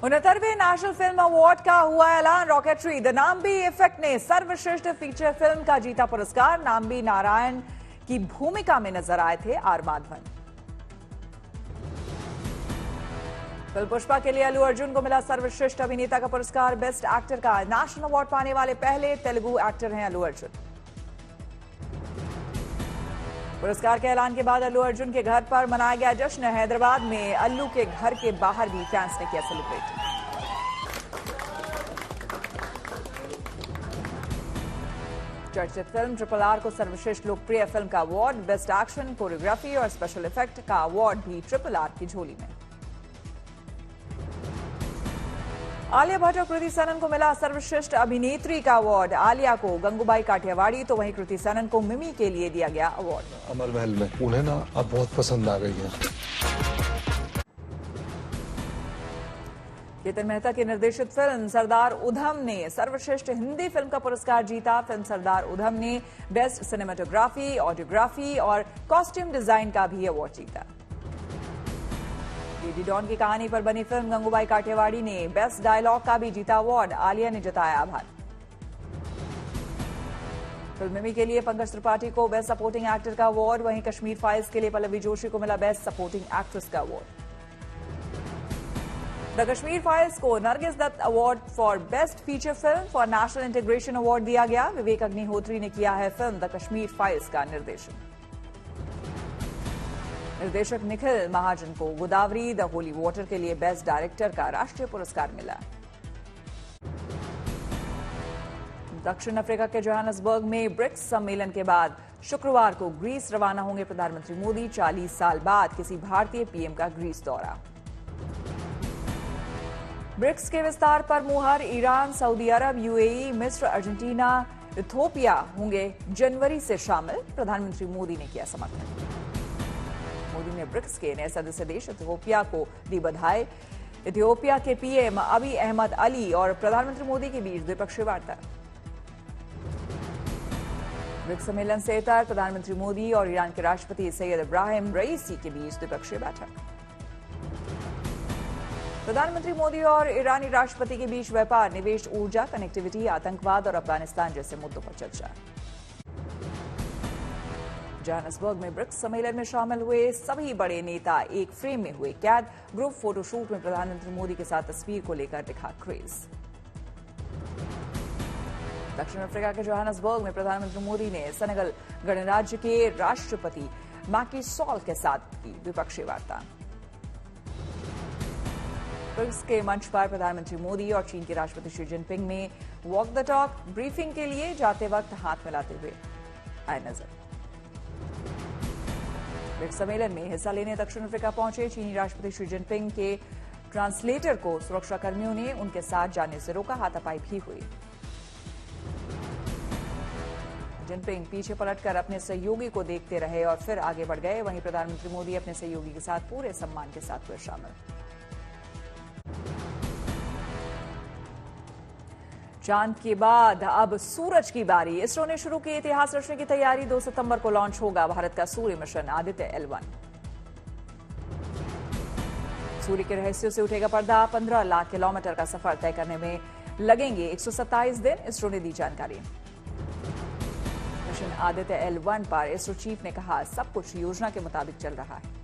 69वें national film award का हुआ ऐलान। रॉकेटरी द नाम्बी इफेक्ट ने सर्वश्रेष्ठ फीचर फिल्म का जीता पुरस्कार। नाम्बी नारायण की भूमिका में नजर आए थे आर माधवन। फिल्म पुष्पा के लिए अल्लू अर्जुन को मिला सर्वश्रेष्ठ अभिनेता का पुरस्कार। बेस्ट एक्टर का नेशनल अवार्ड पाने वाले पहले तेलुगु एक्टर हैं अल्लू अर्जुन। पुरस्कार के ऐलान के बाद अल्लू अर्जुन के घर पर मनाया गया जश्न। हैदराबाद में अल्लू के घर के बाहर भी फैंस ने किया सेलिब्रेट। चर्चित फिल्म ट्रिपल आर को सर्वश्रेष्ठ लोकप्रिय फिल्म का अवार्ड, बेस्ट एक्शन, कोरियोग्राफी और स्पेशल इफेक्ट का अवार्ड भी ट्रिपल आर की झोली में। आलिया भट्ट और कृति सनन को मिला सर्वश्रेष्ठ अभिनेत्री का अवार्ड। आलिया को गंगूबाई काठियावाड़ी तो वहीं कृति सनन को मिमी के लिए दिया गया अवार्ड। अमर महल में उन्हें ना अब बहुत पसंद आ गई है। केतन मेहता की निर्देशित फिल्म सरदार उधम ने सर्वश्रेष्ठ हिंदी फिल्म का पुरस्कार जीता। फिल्म सरदार उधम ने बेस्ट सिनेमेटोग्राफी, ऑडियोग्राफी और कॉस्ट्यूम डिजाइन का भी अवार्ड जीता। लेडी डॉन की कहानी पर बनी फिल्म गंगूबाई काठियावाड़ी ने बेस्ट डायलॉग का भी जीता अवार्ड। आलिया ने जताया आभार। फिल्म मिमी के लिए पंकज त्रिपाठी को बेस्ट सपोर्टिंग एक्टर का अवार्ड। वहीं कश्मीर फाइल्स के लिए पल्लवी जोशी को मिला बेस्ट सपोर्टिंग एक्ट्रेस का अवार्ड। द कश्मीर फाइल्स को Nargis Dutt award for best feature film for national integration award दिया गया। विवेक अग्निहोत्री ने किया है फिल्म द कश्मीर फाइल्स का निर्देशन। निर्देशक निखिल महाजन को गोदावरी द होली वाटर के लिए बेस्ट डायरेक्टर का राष्ट्रीय पुरस्कार मिला। दक्षिण अफ्रीका के जोहान्सबर्ग में ब्रिक्स सम्मेलन के बाद शुक्रवार को ग्रीस रवाना होंगे प्रधानमंत्री मोदी। 40 साल बाद किसी भारतीय पीएम का ग्रीस दौरा। ब्रिक्स के विस्तार पर मुहर। ईरान, सऊदी अरब, यूएई, मिस्र, अर्जेंटीना, इथियोपिया होंगे जनवरी से शामिल। प्रधानमंत्री मोदी ने किया समर्थन। मोदी ने ब्रिक्स के नए सदस्य देश इथियोपिया को दी बधाई। इथियोपिया के पीएम अबी अहमद अली और प्रधानमंत्री मोदी के बीच द्विपक्षीय वार्ता। ब्रिक्स सम्मेलन से इतर प्रधानमंत्री मोदी और ईरान के राष्ट्रपति सैयद इब्राहिम रईसी के बीच द्विपक्षीय बैठक। प्रधानमंत्री मोदी और ईरानी राष्ट्रपति के बीच व्यापार, निवेश, ऊर्जा, कनेक्टिविटी, आतंकवाद और अफगानिस्तान जैसे मुद्दों पर चर्चा। जोहान्सबर्ग में ब्रिक्स सम्मेलन में शामिल हुए सभी बड़े नेता एक फ्रेम में हुए कैद। ग्रुप फोटोशूट में प्रधानमंत्री मोदी के साथ तस्वीर को लेकर दिखा क्रेज। दक्षिण अफ्रीका के जोहान्सबर्ग में प्रधानमंत्री मोदी ने सेनेगल गणराज्य के राष्ट्रपति मैकी सॉल के साथ की द्विपक्षीय वार्ता। ब्रिक्स के मंच पर प्रधानमंत्री मोदी और चीन के राष्ट्रपति शी जिनपिंग में वॉक द टॉक ब्रीफिंग के लिए जाते वक्त हाथ मिलाते हुए आए नजर। ब्रिक्स सम्मेलन में हिस्सा लेने दक्षिण अफ्रीका पहुंचे चीनी राष्ट्रपति शी जिनपिंग के ट्रांसलेटर को सुरक्षाकर्मियों ने उनके साथ जाने से रोका। हाथापाई भी हुई। जिनपिंग पीछे पलटकर अपने सहयोगी को देखते रहे और फिर आगे बढ़ गए। वहीं प्रधानमंत्री मोदी अपने सहयोगी के साथ पूरे सम्मान के साथ हुए शामिल। चांद के बाद अब सूरज की बारी। इसरो ने शुरू की इतिहास रचने की तैयारी। 2 सितंबर को लॉन्च होगा भारत का सूर्य मिशन आदित्य L1। सूर्य के रहस्यों से उठेगा पर्दा। 15 लाख किलोमीटर का सफर तय करने में लगेंगे 127 दिन। इसरो ने दी जानकारी। मिशन आदित्य L1 पर इसरो चीफ ने कहा, सब कुछ योजना के मुताबिक चल रहा है।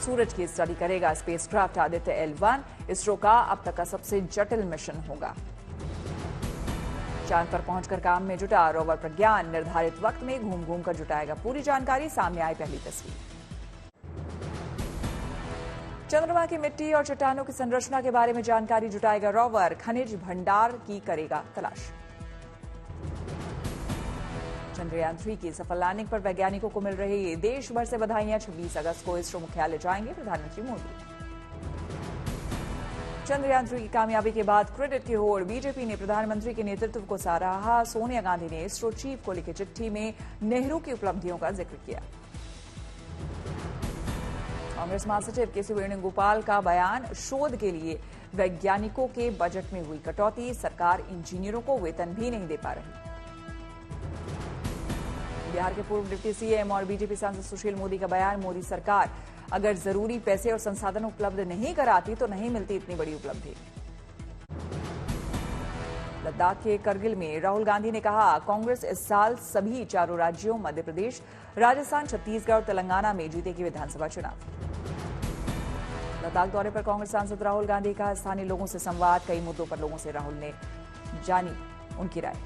सूरज की स्टडी करेगा स्पेसक्राफ्ट आदित्य L1। इसरो का अब तक का सबसे जटिल मिशन होगा। चांद पर पहुंचकर काम में जुटा रोवर प्रज्ञान निर्धारित वक्त में घूम घूम कर जुटाएगा पूरी जानकारी। सामने आई पहली तस्वीर। चंद्रमा की मिट्टी और चट्टानों की संरचना के बारे में जानकारी जुटाएगा रोवर। खनिज भंडार की करेगा तलाश। चंद्रयान 3 की सफल लैंडिंग पर वैज्ञानिकों को मिल रही देश भर से बधाइयां। 26 अगस्त को इसरो मुख्यालय जाएंगे प्रधानमंत्री मोदी। चंद्रयान 3 की कामयाबी के बाद क्रेडिट की होड़। बीजेपी ने प्रधानमंत्री के नेतृत्व को सराहा। सोनिया गांधी ने इसरो चीफ को लिखे चिट्ठी में नेहरू की उपलब्धियों का जिक्र किया। कांग्रेस महासचिव केसी वेणुगोपाल का बयान, शोध के लिए वैज्ञानिकों के बजट में हुई कटौती। सरकार इंजीनियरों को वेतन भी नहीं दे पा रही। बिहार के पूर्व डिप्टी सीएम और बीजेपी सांसद सुशील मोदी का बयान, मोदी सरकार अगर जरूरी पैसे और संसाधन उपलब्ध नहीं कराती तो नहीं मिलती इतनी बड़ी उपलब्धि। लद्दाख के करगिल में राहुल गांधी ने कहा, कांग्रेस इस साल सभी चारों राज्यों मध्य प्रदेश, राजस्थान, छत्तीसगढ़ और तेलंगाना में जीतेगी विधानसभा चुनाव। लद्दाख दौरे पर कांग्रेस सांसद राहुल गांधी का स्थानीय लोगों से संवाद, कई मुद्दों पर लोगों से राहुल ने जानी उनकी राय।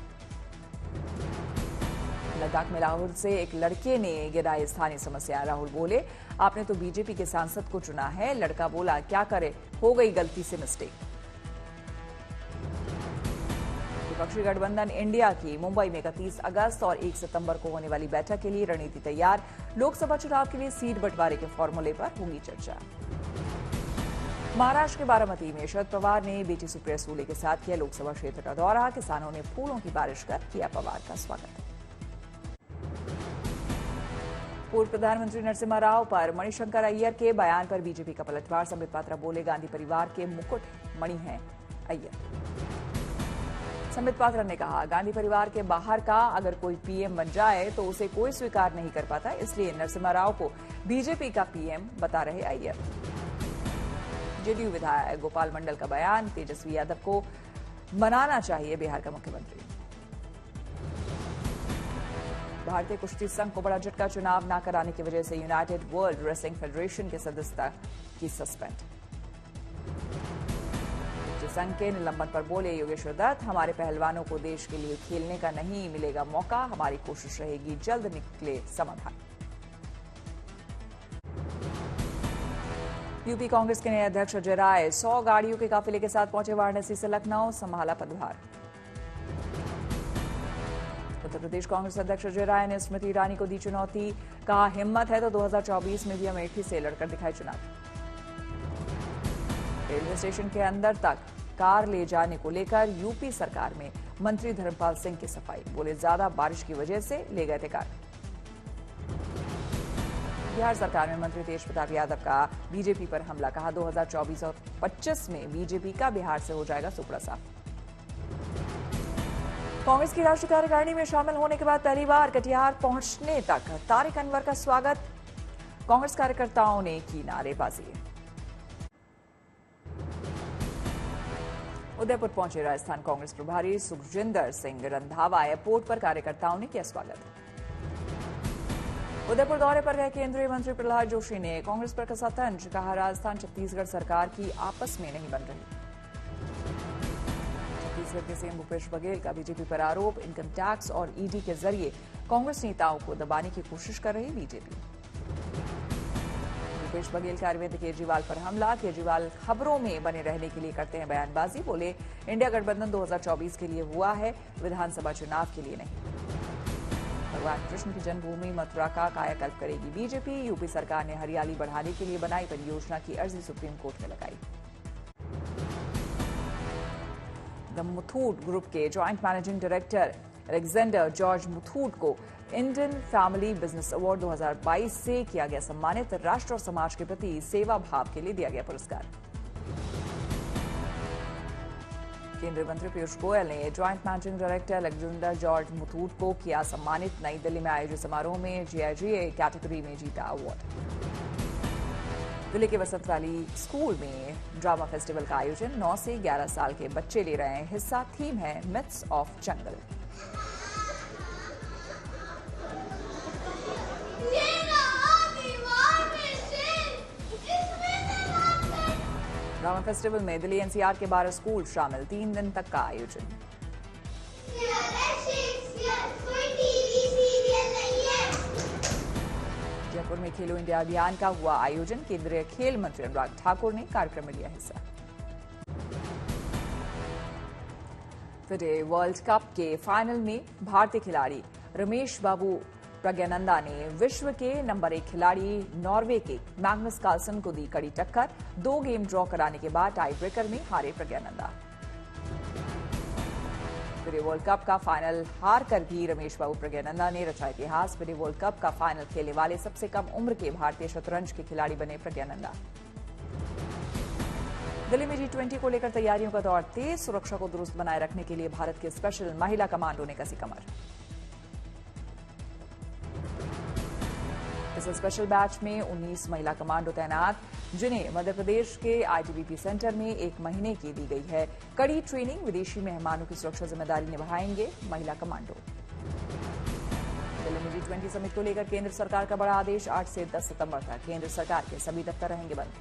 लद्दाख में लाहौर से एक लड़के ने गिराई स्थानीय समस्या, राहुल बोले, आपने तो बीजेपी के सांसद को चुना है। लड़का बोला, क्या करे, हो गई गलती से मिस्टेक। विपक्षी गठबंधन इंडिया की मुंबई में 31 अगस्त और 1 सितंबर को होने वाली बैठक के लिए रणनीति तैयार, लोकसभा चुनाव के लिए सीट बंटवारे के फॉर्मूले पर होगी चर्चा। महाराष्ट्र के बारामती में शरद पवार ने बेटी सुप्रिया सूले के साथ किया लोकसभा क्षेत्र का दौरा, किसानों ने फूलों की बारिश कर किया पवार का स्वागत। पूर्व प्रधानमंत्री नरसिम्हा राव पर मणिशंकर अय्यर के बयान पर बीजेपी का पलटवार, संबित पात्रा बोले, गांधी परिवार के मुकुट मणि हैं अय्यर। संबित पात्रा ने कहा, गांधी परिवार के बाहर का अगर कोई पीएम बन जाए तो उसे कोई स्वीकार नहीं कर पाता, इसलिए नरसिम्हा राव को बीजेपी का पीएम बता रहे अय्यर। जेडीयू विधायक गोपाल मंडल का बयान, तेजस्वी यादव को बनाना चाहिए बिहार का मुख्यमंत्री। भारतीय कुश्ती संघ को बड़ा झटका, चुनाव न कराने की वजह से यूनाइटेड वर्ल्ड रेसलिंग फेडरेशन की सदस्यता की सस्पेंड। संघ के निलंबन पर बोले योगेश्वर दत्त, हमारे पहलवानों को देश के लिए खेलने का नहीं मिलेगा मौका, हमारी कोशिश रहेगी जल्द निकले समाधान। यूपी कांग्रेस के नए अध्यक्ष अजय राय 100 गाड़ियों के काफिले के साथ पहुंचे वाराणसी से लखनऊ, संभाला पदभार। उत्तर प्रदेश कांग्रेस अध्यक्ष अजय राय ने स्मृति ईरानी को दी चुनौती, कहा, हिम्मत है तो 2024 में भी अमेठी से लड़कर दिखाए चुनाव। रेलवे स्टेशन के अंदर तक कार ले जाने को लेकर यूपी सरकार में मंत्री धर्मपाल सिंह की सफाई, बोले, ज्यादा बारिश की वजह से ले गए थे कार। बिहार सरकार में मंत्री तेज प्रताप यादव का बीजेपी पर हमला, कहा, 2024 और 25 में बीजेपी का बिहार से हो जाएगा सुपड़ा साफ। कांग्रेस की राष्ट्रीय कार्यकारिणी में शामिल होने के बाद पहली बार कटिहार पहुंचने तक तारिक अनवर का स्वागत, कांग्रेस कार्यकर्ताओं ने की नारेबाजी। उदयपुर पहुंचे राजस्थान कांग्रेस प्रभारी सुखजिंदर सिंह रंधावा, एयरपोर्ट पर कार्यकर्ताओं ने किया स्वागत। उदयपुर दौरे पर गए केंद्रीय मंत्री प्रहलाद जोशी ने कांग्रेस पर कसा तंज, कहा, राजस्थान छत्तीसगढ़ सरकार की आपस में नहीं बन रही। छत्तीसगढ़ के सीएम भूपेश बघेल का बीजेपी पर आरोप, इनकम टैक्स और ईडी के जरिए कांग्रेस नेताओं को दबाने की कोशिश कर रही बीजेपी। भूपेश बघेल का अरविंद केजरीवाल पर हमला, केजरीवाल खबरों में बने रहने के लिए करते हैं बयानबाजी, बोले, इंडिया गठबंधन 2024 के लिए हुआ है, विधानसभा चुनाव के लिए नहीं। भगवान कृष्ण की जन्मभूमि मथुरा का कायाकल्प करेगी बीजेपी, यूपी सरकार ने हरियाली बढ़ाने के लिए बनाई परियोजना की अर्जी सुप्रीम कोर्ट में लगाई। द मुथूट ग्रुप के joint managing director Alexander George Muthoot को इंडियन फैमिली बिजनेस अवार्ड 2022 से किया गया सम्मानित, राष्ट्र और समाज के प्रति सेवा भाव के लिए दिया गया पुरस्कार। केंद्रीय मंत्री पीयूष गोयल ने joint managing director Alexander George Muthoot को किया सम्मानित, नई दिल्ली में आयोजित समारोह में जीआईजीए कैटेगरी में जीता अवार्ड। दिल्ली के वसंत वैली स्कूल में ड्रामा फेस्टिवल का आयोजन, 9 से 11 साल के बच्चे ले रहे हैं हिस्सा, थीम है myths of jungle. Drama festival में दिल्ली एनसीआर के 12 स्कूल शामिल, 3 दिन तक का आयोजन। जयपुर में खेलो इंडिया अभियान का हुआ आयोजन, केंद्रीय खेल मंत्री अनुराग ठाकुर ने कार्यक्रम में लिया हिस्सा। फिडे वर्ल्ड कप के फाइनल में भारतीय खिलाड़ी रमेश बाबू प्रज्ञानंदा ने विश्व के नंबर 1 खिलाड़ी नॉर्वे के मैग्नस कार्लसन को दी कड़ी टक्कर, 2 गेम ड्रॉ कराने के बाद टाई ब्रेकर में हारे प्रज्ञानंदा। फिडे वर्ल्ड कप का फाइनल हार कर भी रमेश बाबू प्रज्ञानंदा ने रचा इतिहास, फिडे वर्ल्ड कप का फाइनल खेलने वाले सबसे कम उम्र के भारतीय शतरंज के खिलाड़ी बने प्रज्ञानंदा। दिल्ली में G20 को लेकर तैयारियों का दौर तेज, सुरक्षा को दुरुस्त बनाए रखने के लिए भारत के स्पेशल महिला कमांडो ने कसी कमर। इस स्पेशल बैच में 19 महिला कमांडो तैनात, जिन्हें मध्य प्रदेश के आईटीबीपी सेंटर में 1 महीने की दी गई है कड़ी ट्रेनिंग। विदेशी मेहमानों की सुरक्षा जिम्मेदारी निभाएंगे महिला कमांडो। दिल्ली में G20 समिट को लेकर केंद्र सरकार का बड़ा आदेश। 8 से 10 सितंबर तक केंद्र सरकार के सभी दफ्तर रहेंगे बंद।